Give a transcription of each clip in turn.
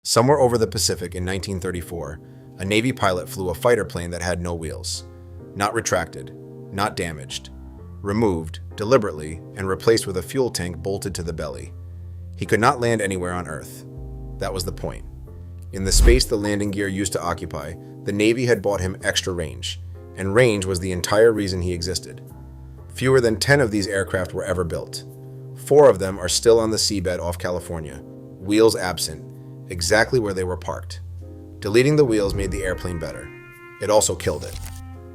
Somewhere over the Pacific in 1934, a Navy pilot flew a fighter plane that had no wheels. Not retracted, not damaged. Removed, deliberately, and replaced with a fuel tank bolted to the belly. He could not land anywhere on Earth. That was the point. In the space the landing gear used to occupy, the Navy had bought him extra range, and range was the entire reason he existed. Fewer than 10 of these aircraft were ever built. 4 of them are still on the seabed off California, wheels absent, exactly where they were parked. Deleting the wheels made the airplane better. It also killed it.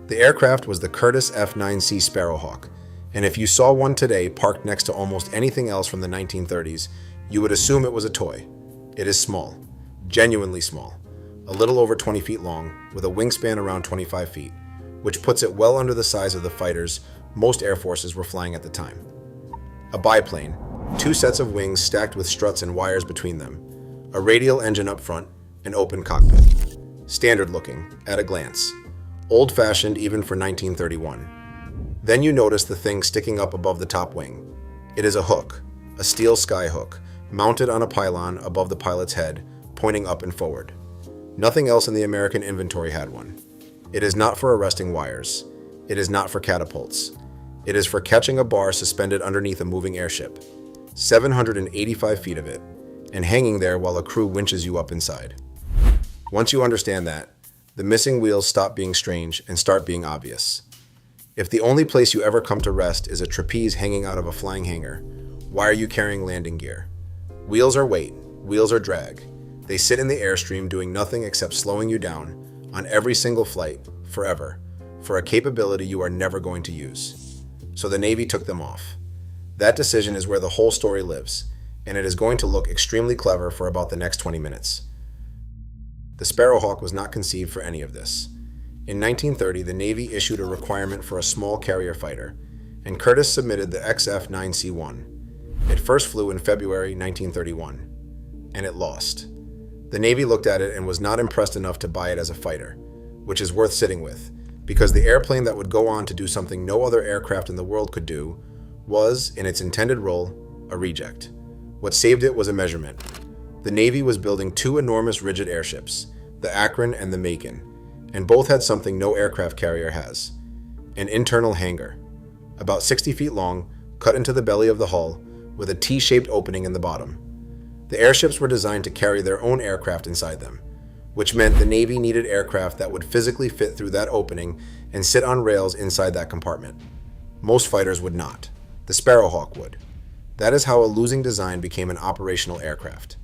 The aircraft was the Curtiss F9C Sparrowhawk, and if you saw one today parked next to almost anything else from the 1930s, you would assume it was a toy. It is small, genuinely small, a little over 20 feet long, with a wingspan around 25 feet, which puts it well under the size of the fighters most air forces were flying at the time. A biplane, 2 sets of wings stacked with struts and wires between them, a radial engine up front, an open cockpit. Standard looking, at a glance. Old-fashioned even for 1931. Then you notice the thing sticking up above the top wing. It is a hook, a steel sky hook, mounted on a pylon above the pilot's head, pointing up and forward. Nothing else in the American inventory had one. It is not for arresting wires. It is not for catapults. It is for catching a bar suspended underneath a moving airship. 785 feet of it, and hanging there while a crew winches you up inside. Once you understand that, the missing wheels stop being strange and start being obvious. If the only place you ever come to rest is a trapeze hanging out of a flying hangar, why are you carrying landing gear? Wheels are weight, wheels are drag. They sit in the airstream doing nothing except slowing you down, on every single flight, forever, for a capability you are never going to use. So the Navy took them off. That decision is where the whole story lives, and it is going to look extremely clever for about the next 20 minutes. The Sparrowhawk was not conceived for any of this. In 1930, the Navy issued a requirement for a small carrier fighter, and Curtiss submitted the XF9C-1. It first flew in February 1931, and it lost. The Navy looked at it and was not impressed enough to buy it as a fighter, which is worth sitting with, because the airplane that would go on to do something no other aircraft in the world could do was, in its intended role, a reject. What saved it was a measurement. The Navy was building 2 enormous rigid airships, the Akron and the Macon, and both had something no aircraft carrier has: an internal hangar, about 60 feet long, cut into the belly of the hull, with a T-shaped opening in the bottom. The airships were designed to carry their own aircraft inside them, which meant the Navy needed aircraft that would physically fit through that opening and sit on rails inside that compartment. Most fighters would not. The Sparrowhawk would. That is how a losing design became an operational aircraft.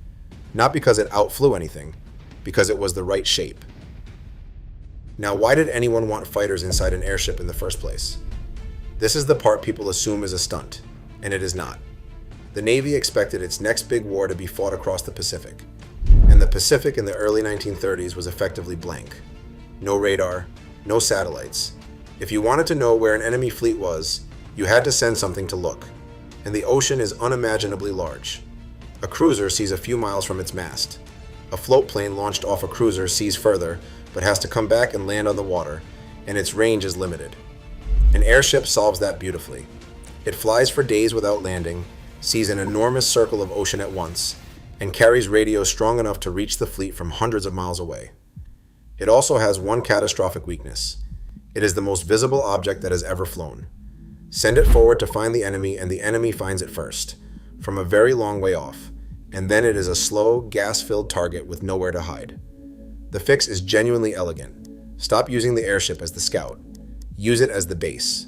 Not because it outflew anything, because it was the right shape. Now, why did anyone want fighters inside an airship in the first place? This is the part people assume is a stunt, and it is not. The Navy expected its next big war to be fought across the Pacific, and the Pacific in the early 1930s was effectively blank. No radar, no satellites. If you wanted to know where an enemy fleet was, you had to send something to look, and the ocean is unimaginably large. A cruiser sees a few miles from its mast. A float plane launched off a cruiser sees further, but has to come back and land on the water, and its range is limited. An airship solves that beautifully. It flies for days without landing, sees an enormous circle of ocean at once, and carries radio strong enough to reach the fleet from hundreds of miles away. It also has one catastrophic weakness. It is the most visible object that has ever flown. Send it forward to find the enemy, and the enemy finds it first, from a very long way off, and then it is a slow, gas-filled target with nowhere to hide. The fix is genuinely elegant. Stop using the airship as the scout. Use it as the base.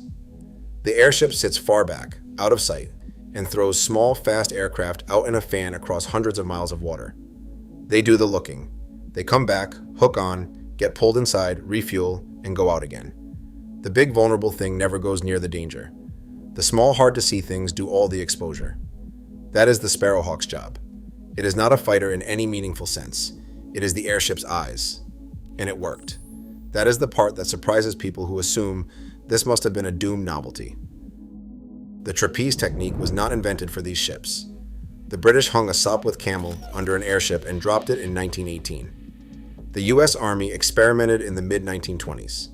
The airship sits far back, out of sight, and throws small, fast aircraft out in a fan across hundreds of miles of water. They do the looking. They come back, hook on, get pulled inside, refuel, and go out again. The big vulnerable thing never goes near the danger. The small, hard-to-see things do all the exposure. That is the Sparrowhawk's job. It is not a fighter in any meaningful sense. It is the airship's eyes. And it worked. That is the part that surprises people who assume this must have been a doomed novelty. The trapeze technique was not invented for these ships. The British hung a Sopwith Camel under an airship and dropped it in 1918. The US Army experimented in the mid-1920s.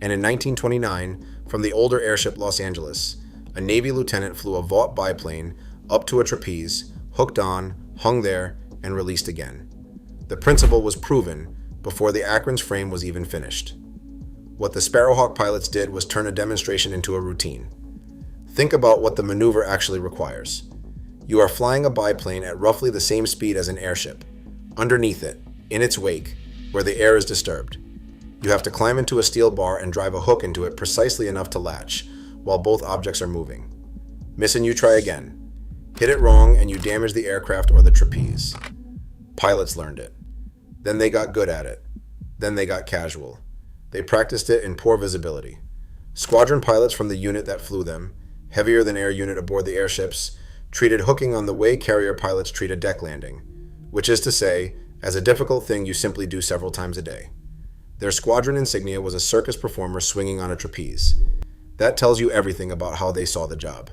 And in 1929, from the older airship Los Angeles, a Navy lieutenant flew a Vought biplane up to a trapeze, hooked on, hung there, and released again. The principle was proven before the Akron's frame was even finished. What the Sparrowhawk pilots did was turn a demonstration into a routine. Think about what the maneuver actually requires. You are flying a biplane at roughly the same speed as an airship. Underneath it, in its wake, where the air is disturbed, you have to climb into a steel bar and drive a hook into it precisely enough to latch, while both objects are moving. Miss and you try again. Hit it wrong and you damage the aircraft or the trapeze. Pilots learned it. Then they got good at it. Then they got casual. They practiced it in poor visibility. Squadron pilots from the unit that flew them, heavier than air unit aboard the airships, treated hooking on the way carrier pilots treat a deck landing, which is to say, as a difficult thing you simply do several times a day. Their squadron insignia was a circus performer swinging on a trapeze. That tells you everything about how they saw the job.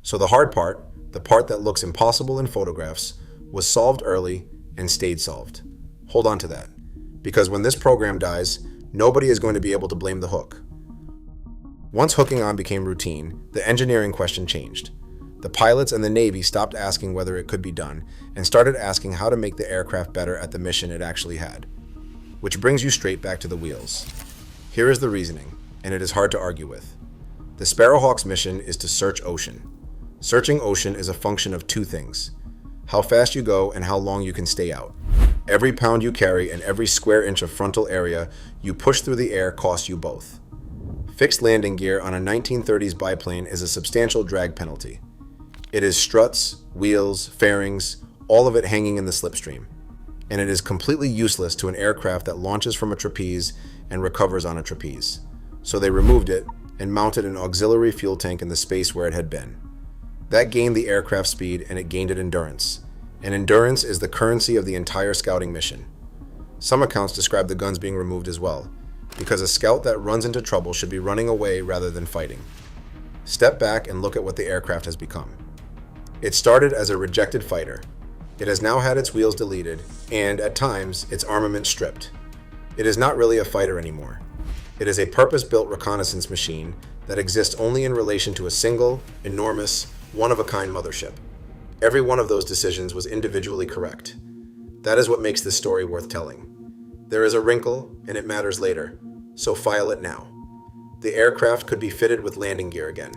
So the hard part, the part that looks impossible in photographs, was solved early and stayed solved. Hold on to that, because when this program dies, nobody is going to be able to blame the hook. Once hooking on became routine, the engineering question changed. The pilots and the Navy stopped asking whether it could be done and started asking how to make the aircraft better at the mission it actually had. Which brings you straight back to the wheels. Here is the reasoning, and it is hard to argue with. The Sparrowhawk's mission is to search ocean. Searching ocean is a function of two things: how fast you go and how long you can stay out. Every pound you carry and every square inch of frontal area you push through the air costs you both. Fixed landing gear on a 1930s biplane is a substantial drag penalty. It is struts, wheels, fairings, all of it hanging in the slipstream. And it is completely useless to an aircraft that launches from a trapeze and recovers on a trapeze. So they removed it and mounted an auxiliary fuel tank in the space where it had been. That gained the aircraft speed and it gained it endurance. And endurance is the currency of the entire scouting mission. Some accounts describe the guns being removed as well, because a scout that runs into trouble should be running away rather than fighting. Step back and look at what the aircraft has become. It started as a rejected fighter. It has now had its wheels deleted, and, at times, its armament stripped. It is not really a fighter anymore. It is a purpose-built reconnaissance machine that exists only in relation to a single, enormous, one-of-a-kind mothership. Every one of those decisions was individually correct. That is what makes this story worth telling. There is a wrinkle, and it matters later, so file it now. The aircraft could be fitted with landing gear again.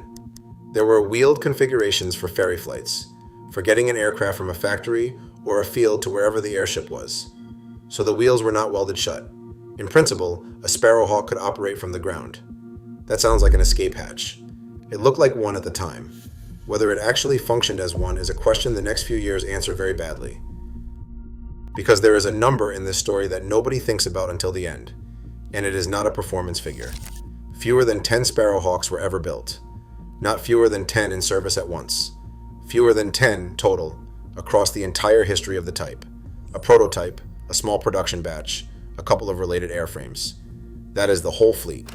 There were wheeled configurations for ferry flights, for getting an aircraft from a factory or a field to wherever the airship was. So the wheels were not welded shut. In principle, a Sparrowhawk could operate from the ground. That sounds like an escape hatch. It looked like one at the time. Whether it actually functioned as one is a question the next few years answer very badly. Because there is a number in this story that nobody thinks about until the end, and it is not a performance figure. Fewer than 10 Sparrowhawks were ever built. Not fewer than 10 in service at once. Fewer than 10 total across the entire history of the type. A prototype, a small production batch, a couple of related airframes. That is the whole fleet.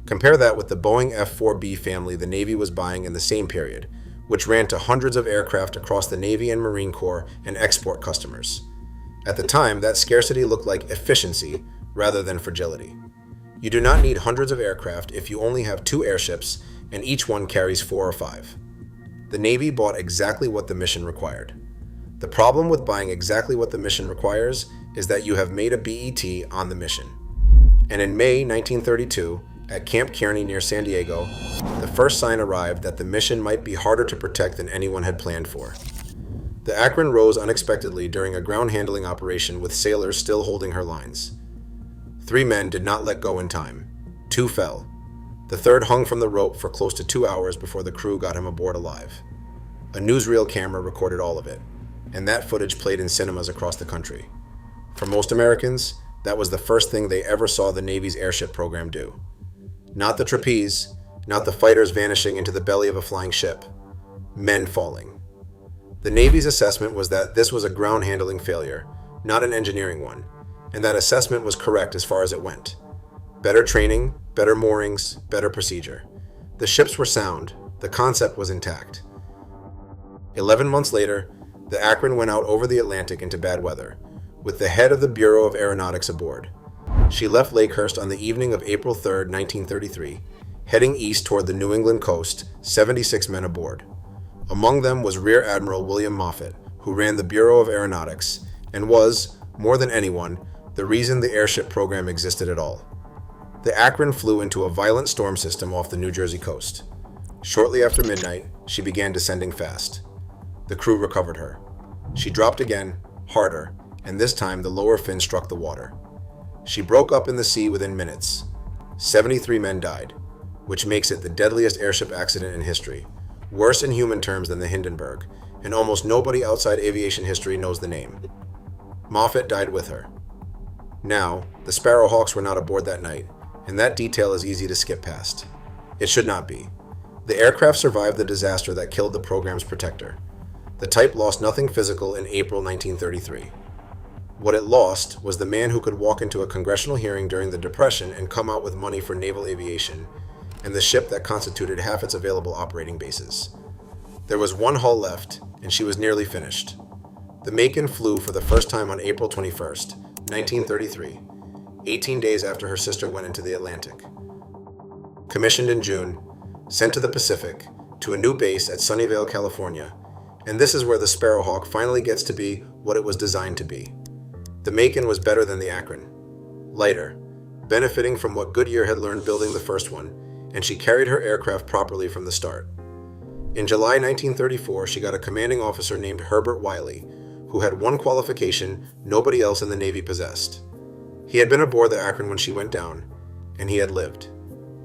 Compare that with the Boeing F-4B family the Navy was buying in the same period, which ran to hundreds of aircraft across the Navy and Marine Corps and export customers. At the time, that scarcity looked like efficiency rather than fragility. You do not need hundreds of aircraft if you only have 2 airships and each one carries 4 or 5. The Navy bought exactly what the mission required. The problem with buying exactly what the mission requires is that you have made a BET on the mission. And in May 1932, at Camp Kearney near San Diego, the first sign arrived that the mission might be harder to protect than anyone had planned for. The Akron rose unexpectedly during a ground handling operation with sailors still holding her lines. 3 men did not let go in time. 2 fell. The third hung from the rope for close to 2 hours before the crew got him aboard alive. A newsreel camera recorded all of it, and that footage played in cinemas across the country. For most Americans, that was the first thing they ever saw the Navy's airship program do. Not the trapeze, not the fighters vanishing into the belly of a flying ship. Men falling. The Navy's assessment was that this was a ground handling failure, not an engineering one, and that assessment was correct as far as it went. Better training, better moorings, better procedure. The ships were sound, the concept was intact. 11 months later, the Akron went out over the Atlantic into bad weather, with the head of the Bureau of Aeronautics aboard. She left Lakehurst on the evening of April 3, 1933, heading east toward the New England coast, 76 men aboard. Among them was Rear Admiral William Moffett, who ran the Bureau of Aeronautics and was, more than anyone, the reason the Airship program existed at all. The Akron flew into a violent storm system off the New Jersey coast. Shortly after midnight, she began descending fast. The crew recovered her. She dropped again, harder, and this time the lower fin struck the water. She broke up in the sea within minutes. 73 men died, which makes it the deadliest airship accident in history, worse in human terms than the Hindenburg, and almost nobody outside aviation history knows the name. Moffett died with her. Now, the Sparrowhawks were not aboard that night, and that detail is easy to skip past. It should not be. The aircraft survived the disaster that killed the program's protector. The type lost nothing physical in April 1933. What it lost was the man who could walk into a congressional hearing during the Depression and come out with money for naval aviation, and the ship that constituted half its available operating bases. There was one hull left, and she was nearly finished. The Macon flew for the first time on April 21st, 1933, 18 days after her sister went into the Atlantic. Commissioned in June, sent to the Pacific, to a new base at Sunnyvale, California, and this is where the Sparrowhawk finally gets to be what it was designed to be. The Macon was better than the Akron, lighter, benefiting from what Goodyear had learned building the first one, and she carried her aircraft properly from the start. In July 1934, she got a commanding officer named Herbert Wiley, who had one qualification nobody else in the Navy possessed. He had been aboard the Akron when she went down, and he had lived.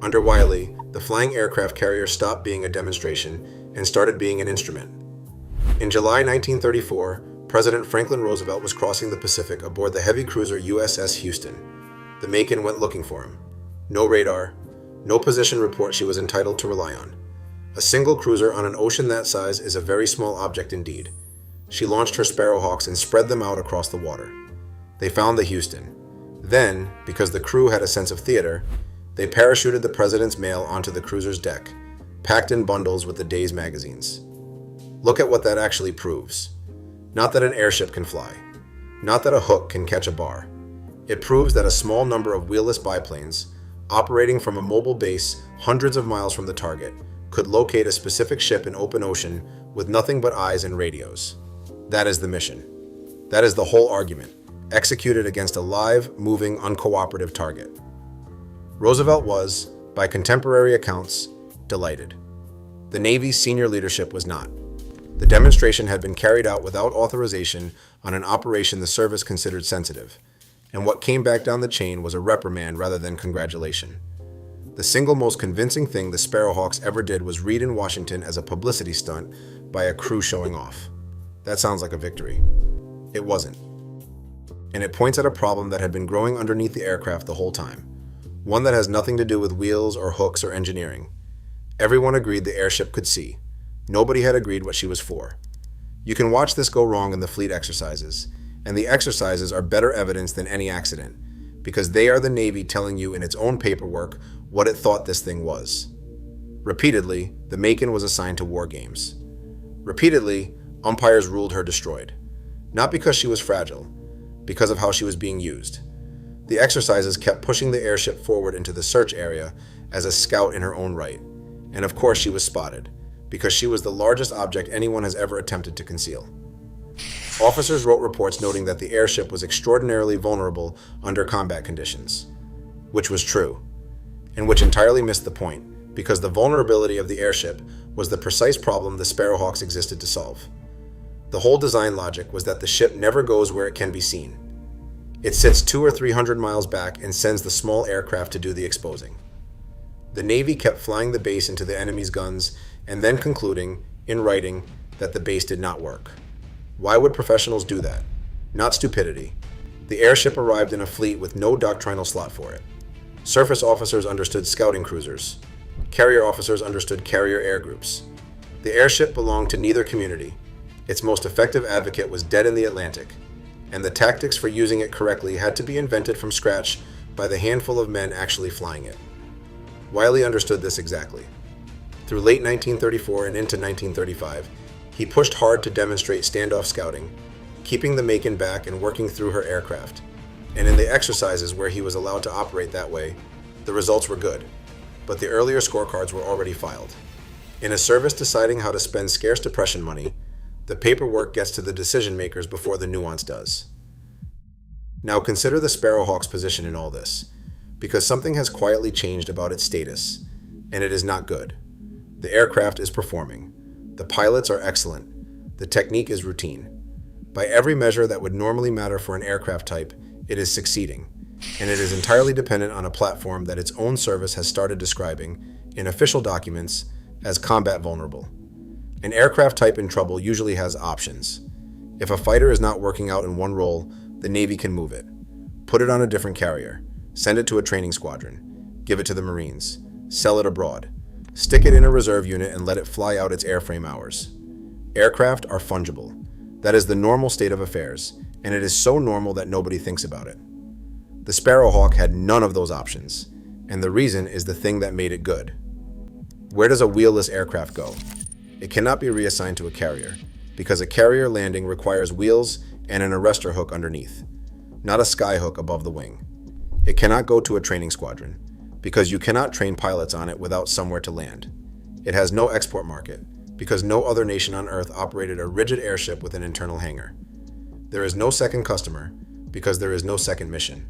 Under Wiley, the flying aircraft carrier stopped being a demonstration and started being an instrument. In July 1934, President Franklin Roosevelt was crossing the Pacific aboard the heavy cruiser USS Houston. The Macon went looking for him. No radar, no position report she was entitled to rely on. A single cruiser on an ocean that size is a very small object indeed. She launched her Sparrowhawks and spread them out across the water. They found the Houston. Then, because the crew had a sense of theater, they parachuted the president's mail onto the cruiser's deck, packed in bundles with the day's magazines. Look at what that actually proves. Not that an airship can fly. Not that a hook can catch a bar. It proves that a small number of wheelless biplanes, operating from a mobile base hundreds of miles from the target, could locate a specific ship in open ocean with nothing but eyes and radios. That is the mission. That is the whole argument, executed against a live, moving, uncooperative target. Roosevelt was, by contemporary accounts, delighted. The Navy's senior leadership was not. The demonstration had been carried out without authorization on an operation the service considered sensitive, and what came back down the chain was a reprimand rather than congratulation. The single most convincing thing the Sparrowhawks ever did was read in Washington as a publicity stunt by a crew showing off. That sounds like a victory. It wasn't. And it points at a problem that had been growing underneath the aircraft the whole time, one that has nothing to do with wheels or hooks or engineering. Everyone agreed the airship could see. Nobody had agreed what she was for. You can watch this go wrong in the fleet exercises, and the exercises are better evidence than any accident, because they are the Navy telling you in its own paperwork what it thought this thing was. Repeatedly, the Macon was assigned to war games. Repeatedly, umpires ruled her destroyed. Not because she was fragile, because of how she was being used. The exercises kept pushing the airship forward into the search area as a scout in her own right, and of course she was spotted, because she was the largest object anyone has ever attempted to conceal. Officers wrote reports noting that the airship was extraordinarily vulnerable under combat conditions, which was true, and which entirely missed the point, because the vulnerability of the airship was the precise problem the Sparrowhawks existed to solve. The whole design logic was that the ship never goes where it can be seen. It sits 200 or 300 miles back and sends the small aircraft to do the exposing. The Navy kept flying the base into the enemy's guns and then concluding, in writing, that the base did not work. Why would professionals do that? Not stupidity. The airship arrived in a fleet with no doctrinal slot for it. Surface officers understood scouting cruisers. Carrier officers understood carrier air groups. The airship belonged to neither community. Its most effective advocate was dead in the Atlantic, and the tactics for using it correctly had to be invented from scratch by the handful of men actually flying it. Wiley understood this exactly. Through late 1934 and into 1935, he pushed hard to demonstrate standoff scouting, keeping the Macon back and working through her aircraft. And in the exercises where he was allowed to operate that way, the results were good, but the earlier scorecards were already filed. In a service deciding how to spend scarce depression money, the paperwork gets to the decision makers before the nuance does. Now consider the Sparrowhawk's position in all this, because something has quietly changed about its status, and it is not good. The aircraft is performing. The pilots are excellent. The technique is routine. By every measure that would normally matter for an aircraft type, it is succeeding, and it is entirely dependent on a platform that its own service has started describing, in official documents, as combat vulnerable. An aircraft type in trouble usually has options. If a fighter is not working out in one role, the Navy can move it. Put it on a different carrier. Send it to a training squadron. Give it to the Marines. Sell it abroad. Stick it in a reserve unit and let it fly out its airframe hours. Aircraft are fungible. That is the normal state of affairs, and it is so normal that nobody thinks about it. The Sparrowhawk had none of those options, and the reason is the thing that made it good. Where does a wheelless aircraft go? It cannot be reassigned to a carrier, because a carrier landing requires wheels and an arrestor hook underneath, not a sky hook above the wing. It cannot go to a training squadron, because you cannot train pilots on it without somewhere to land. It has no export market, because no other nation on Earth operated a rigid airship with an internal hangar. There is no second customer, because there is no second mission.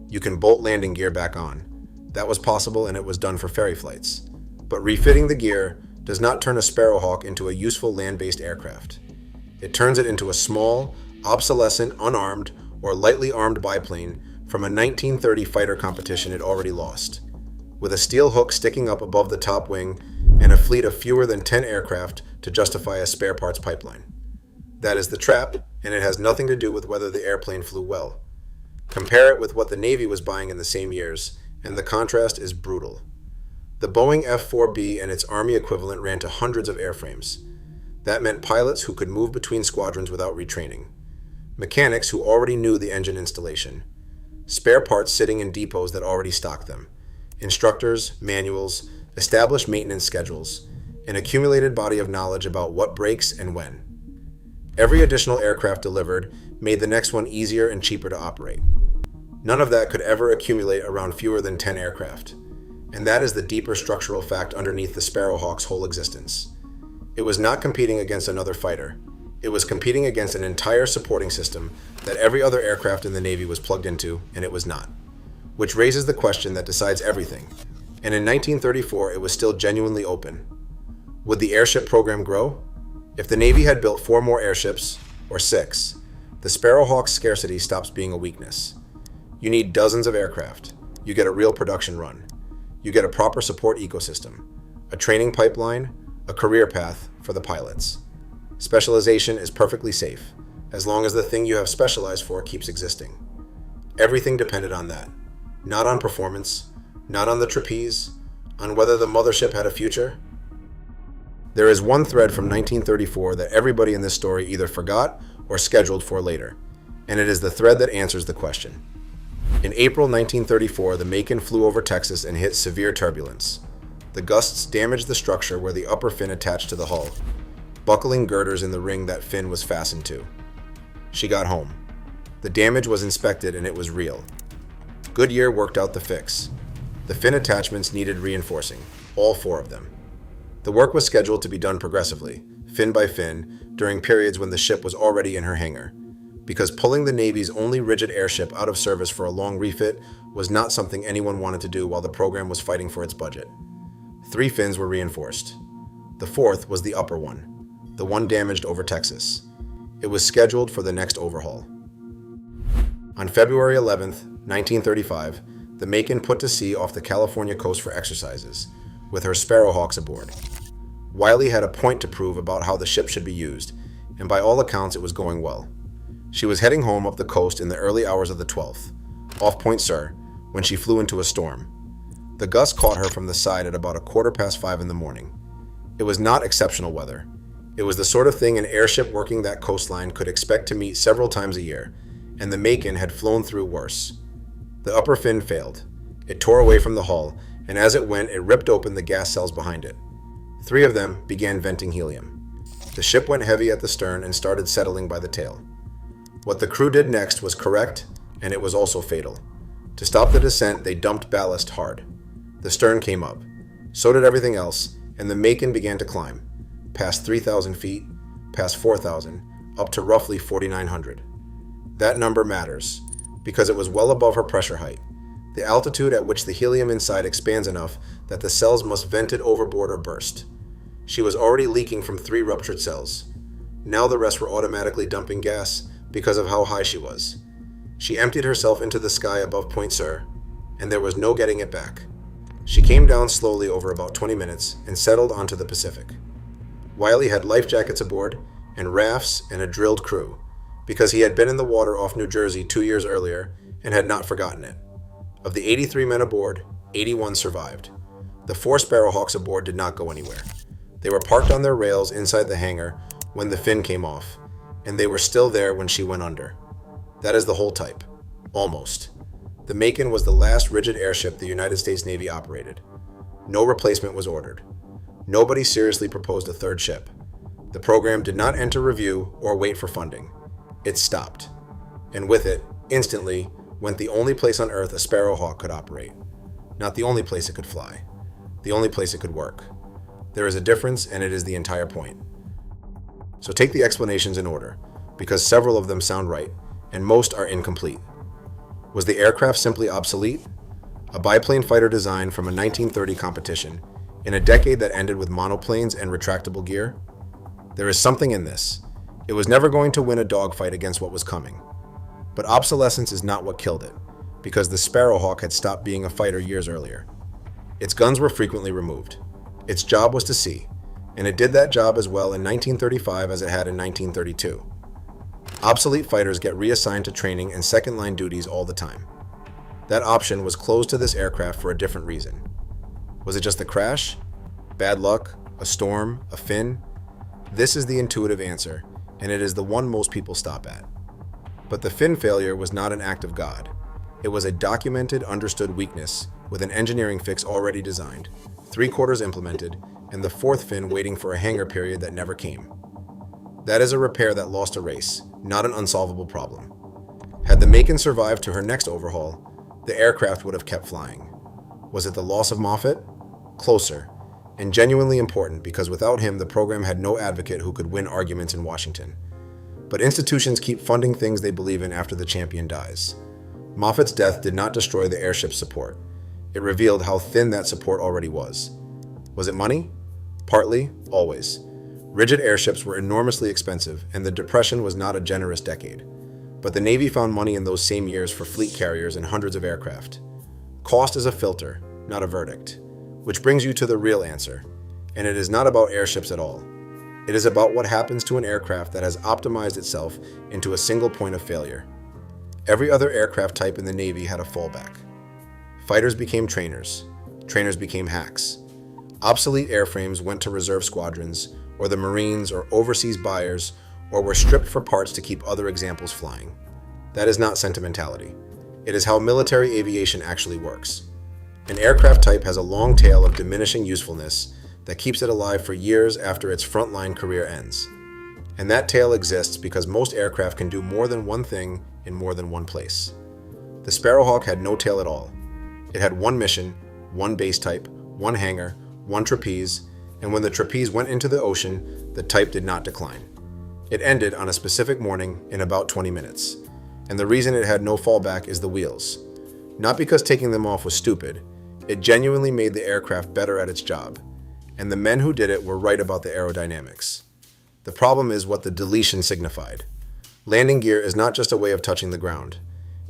You can bolt landing gear back on. That was possible and it was done for ferry flights. But refitting the gear does not turn a Sparrowhawk into a useful land-based aircraft. It turns it into a small, obsolescent, unarmed, or lightly armed biplane from a 1930 fighter competition it already lost, with a steel hook sticking up above the top wing and a fleet of fewer than 10 aircraft to justify a spare parts pipeline. That is the trap, and it has nothing to do with whether the airplane flew well. Compare it with what the Navy was buying in the same years, and the contrast is brutal. The Boeing F-4B and its Army equivalent ran to hundreds of airframes. That meant pilots who could move between squadrons without retraining, mechanics who already knew the engine installation, spare parts sitting in depots that already stocked them, instructors, manuals, established maintenance schedules, an accumulated body of knowledge about what breaks and when. Every additional aircraft delivered made the next one easier and cheaper to operate. None of that could ever accumulate around fewer than 10 aircraft, and that is the deeper structural fact underneath the Sparrowhawk's whole existence. It was not competing against another fighter. It was competing against an entire supporting system that every other aircraft in the Navy was plugged into, and it was not. Which raises the question that decides everything. And in 1934, it was still genuinely open. Would the airship program grow? If the Navy had built 4 more airships, or 6, the Sparrowhawk's scarcity stops being a weakness. You need dozens of aircraft. You get a real production run. You get a proper support ecosystem, a training pipeline, a career path for the pilots. Specialization is perfectly safe, as long as the thing you have specialized for keeps existing. Everything depended on that. Not on performance, not on the trapeze, on whether the mothership had a future. There is one thread from 1934 that everybody in this story either forgot or scheduled for later, and it is the thread that answers the question. In April 1934, the Macon flew over Texas and hit severe turbulence. The gusts damaged the structure where the upper fin attached to the hull, buckling girders in the ring that fin was fastened to. She got home. The damage was inspected and it was real. Goodyear worked out the fix. The fin attachments needed reinforcing, all 4 of them. The work was scheduled to be done progressively, fin by fin, during periods when the ship was already in her hangar, because pulling the Navy's only rigid airship out of service for a long refit was not something anyone wanted to do while the program was fighting for its budget. 3 fins were reinforced. The 4th was the upper one, the one damaged over Texas. It was scheduled for the next overhaul. On February 11th, 1935, the Macon put to sea off the California coast for exercises, with her Sparrowhawks aboard. Wiley had a point to prove about how the ship should be used, and by all accounts it was going well. She was heading home up the coast in the early hours of the 12th, off Point Sur, when she flew into a storm. The gust caught her from the side at about 5:15 in the morning. It was not exceptional weather. It was the sort of thing an airship working that coastline could expect to meet several times a year, and the Macon had flown through worse. The upper fin failed. It tore away from the hull, and as it went, it ripped open the gas cells behind it. 3 of them began venting helium. The ship went heavy at the stern and started settling by the tail. What the crew did next was correct, and it was also fatal. To stop the descent, they dumped ballast hard. The stern came up. So did everything else, and the Macon began to climb, past 3,000 feet, past 4,000, up to roughly 4,900. That number matters, Because it was well above her pressure height, the altitude at which the helium inside expands enough that the cells must vent it overboard or burst. She was already leaking from 3 ruptured cells. Now the rest were automatically dumping gas because of how high she was. She emptied herself into the sky above Point Sur, and there was no getting it back. She came down slowly over about 20 minutes and settled onto the Pacific. Wiley had life jackets aboard and rafts and a drilled crew, because he had been in the water off New Jersey 2 years earlier and had not forgotten it. Of the 83 men aboard, 81 survived. The 4 Sparrowhawks aboard did not go anywhere. They were parked on their rails inside the hangar when the fin came off, and they were still there when she went under. That is the whole type. Almost. The Macon was the last rigid airship the United States Navy operated. No replacement was ordered. Nobody seriously proposed a third ship. The program did not enter review or wait for funding. It stopped. And with it, instantly, went the only place on Earth a Sparrowhawk could operate. Not the only place it could fly. The only place it could work. There is a difference, and it is the entire point. So take the explanations in order, because several of them sound right, and most are incomplete. Was the aircraft simply obsolete? A biplane fighter design from a 1930 competition, in a decade that ended with monoplanes and retractable gear? There is something in this. It was never going to win a dogfight against what was coming. But obsolescence is not what killed it, because the Sparrowhawk had stopped being a fighter years earlier. Its guns were frequently removed. Its job was to sea, and it did that job as well in 1935 as it had in 1932. Obsolete fighters get reassigned to training and second-line duties all the time. That option was closed to this aircraft for a different reason. Was it just a crash? Bad luck? A storm? A fin? This is the intuitive answer, and it is the one most people stop at. But the fin failure was not an act of God. It was a documented, understood weakness with an engineering fix already designed, 3/4 implemented, and the 4th fin waiting for a hangar period that never came. That is a repair that lost a race, not an unsolvable problem. Had the Macon survived to her next overhaul, the aircraft would have kept flying. Was it the loss of Moffett? Closer, and genuinely important, because without him the program had no advocate who could win arguments in Washington. But institutions keep funding things they believe in after the champion dies. Moffett's death did not destroy the airship's support. It revealed how thin that support already was. Was it money? Partly, always. Rigid airships were enormously expensive, and the Depression was not a generous decade. But the Navy found money in those same years for fleet carriers and hundreds of aircraft. Cost is a filter, not a verdict. Which brings you to the real answer. And it is not about airships at all. It is about what happens to an aircraft that has optimized itself into a single point of failure. Every other aircraft type in the Navy had a fallback. Fighters became trainers. Trainers became hacks. Obsolete airframes went to reserve squadrons, or the Marines, or overseas buyers, or were stripped for parts to keep other examples flying. That is not sentimentality. It is how military aviation actually works. An aircraft type has a long tail of diminishing usefulness that keeps it alive for years after its frontline career ends. And that tail exists because most aircraft can do more than one thing in more than one place. The Sparrowhawk had no tail at all. It had one mission, one base type, one hangar, one trapeze, and when the trapeze went into the ocean, the type did not decline. It ended on a specific morning in about 20 minutes. And the reason it had no fallback is the wheels. Not because taking them off was stupid. It genuinely made the aircraft better at its job. And the men who did it were right about the aerodynamics. The problem is what the deletion signified. Landing gear is not just a way of touching the ground.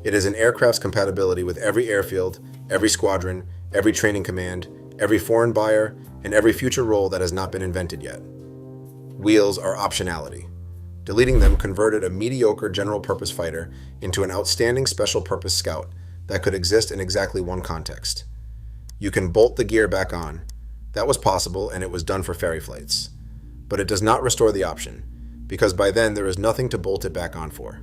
It is an aircraft's compatibility with every airfield, every squadron, every training command, every foreign buyer, and every future role that has not been invented yet. Wheels are optionality. Deleting them converted a mediocre general-purpose fighter into an outstanding special-purpose scout that could exist in exactly one context. You can bolt the gear back on. That was possible, and it was done for ferry flights. But it does not restore the option, because by then there is nothing to bolt it back on for.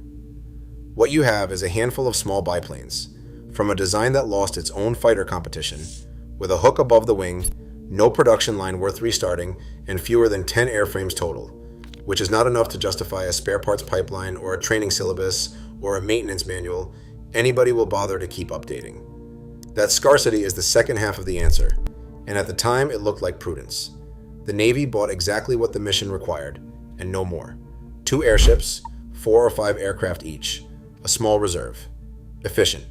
What you have is a handful of small biplanes, from a design that lost its own fighter competition, with a hook above the wing, no production line worth restarting, and fewer than 10 airframes total, which is not enough to justify a spare parts pipeline or a training syllabus or a maintenance manual anybody will bother to keep updating. That scarcity is the second half of the answer, and at the time it looked like prudence. The Navy bought exactly what the mission required, and no more. 2 airships, 4 or 5 aircraft each, a small reserve. Efficient.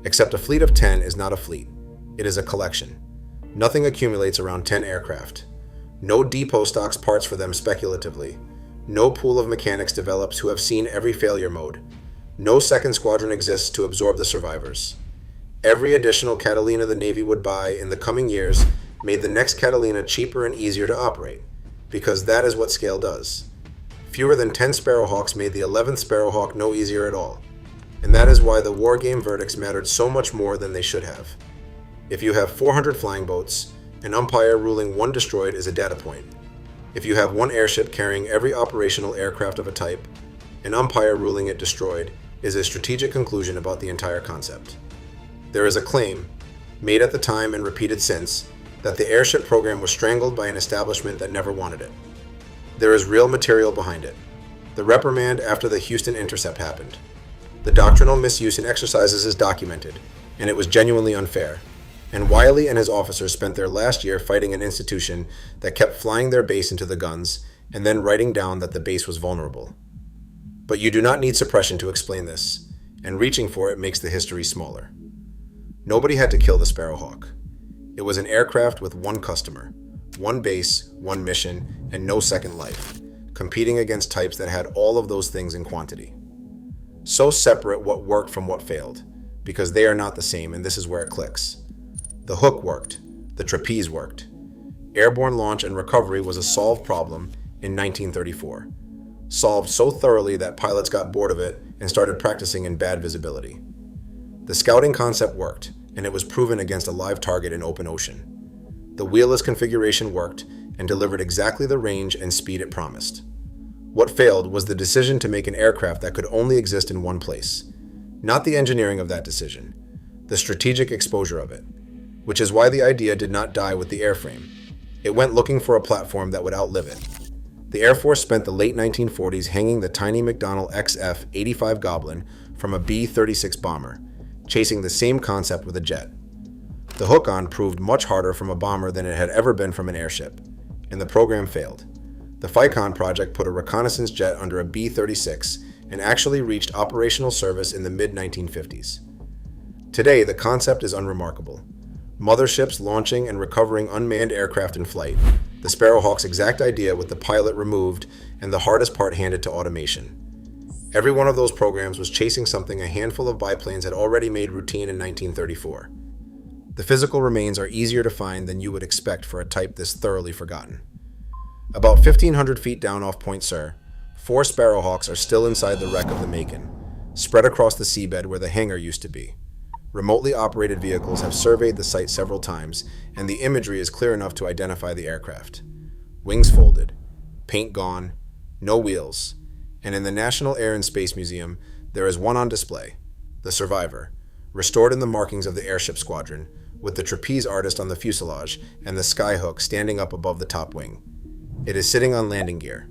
Except a fleet of 10 is not a fleet. It is a collection. Nothing accumulates around 10 aircraft. No depot stocks parts for them speculatively. No pool of mechanics develops who have seen every failure mode. No second squadron exists to absorb the survivors. Every additional Catalina the Navy would buy in the coming years made the next Catalina cheaper and easier to operate, because that is what scale does. Fewer than 10 Sparrowhawks made the 11th Sparrowhawk no easier at all, and that is why the war game verdicts mattered so much more than they should have. If you have 400 flying boats, an umpire ruling one destroyed is a data point. If you have one airship carrying every operational aircraft of a type, an umpire ruling it destroyed is a strategic conclusion about the entire concept. There is a claim, made at the time and repeated since, that the airship program was strangled by an establishment that never wanted it. There is real material behind it. The reprimand after the Houston intercept happened. The doctrinal misuse in exercises is documented, and it was genuinely unfair. And Wiley and his officers spent their last year fighting an institution that kept flying their base into the guns and then writing down that the base was vulnerable. But you do not need suppression to explain this, and reaching for it makes the history smaller. Nobody had to kill the Sparrowhawk. It was an aircraft with one customer, one base, one mission, and no second life, competing against types that had all of those things in quantity. So separate what worked from what failed, because they are not the same, and this is where it clicks. The hook worked. The trapeze worked. Airborne launch and recovery was a solved problem in 1934. Solved so thoroughly that pilots got bored of it and started practicing in bad visibility. The scouting concept worked, and it was proven against a live target in open ocean. The wheelless configuration worked and delivered exactly the range and speed it promised. What failed was the decision to make an aircraft that could only exist in one place. Not the engineering of that decision, the strategic exposure of it. Which is why the idea did not die with the airframe. It went looking for a platform that would outlive it. The Air Force spent the late 1940s hanging the tiny McDonnell XF-85 Goblin from a B-36 bomber, chasing the same concept with a jet. The hook-on proved much harder from a bomber than it had ever been from an airship, and the program failed. The FICON project put a reconnaissance jet under a B-36 and actually reached operational service in the mid-1950s. Today, the concept is unremarkable. Motherships launching and recovering unmanned aircraft in flight, the Sparrowhawk's exact idea with the pilot removed and the hardest part handed to automation. Every one of those programs was chasing something a handful of biplanes had already made routine in 1934. The physical remains are easier to find than you would expect for a type this thoroughly forgotten. About 1,500 feet down off Point Sur, 4 Sparrowhawks are still inside the wreck of the Macon, spread across the seabed where the hangar used to be. Remotely operated vehicles have surveyed the site several times, and the imagery is clear enough to identify the aircraft. Wings folded, paint gone, no wheels, and in the National Air and Space Museum, there is one on display, the Survivor, restored in the markings of the Airship Squadron, with the trapeze artist on the fuselage and the skyhook standing up above the top wing. It is sitting on landing gear.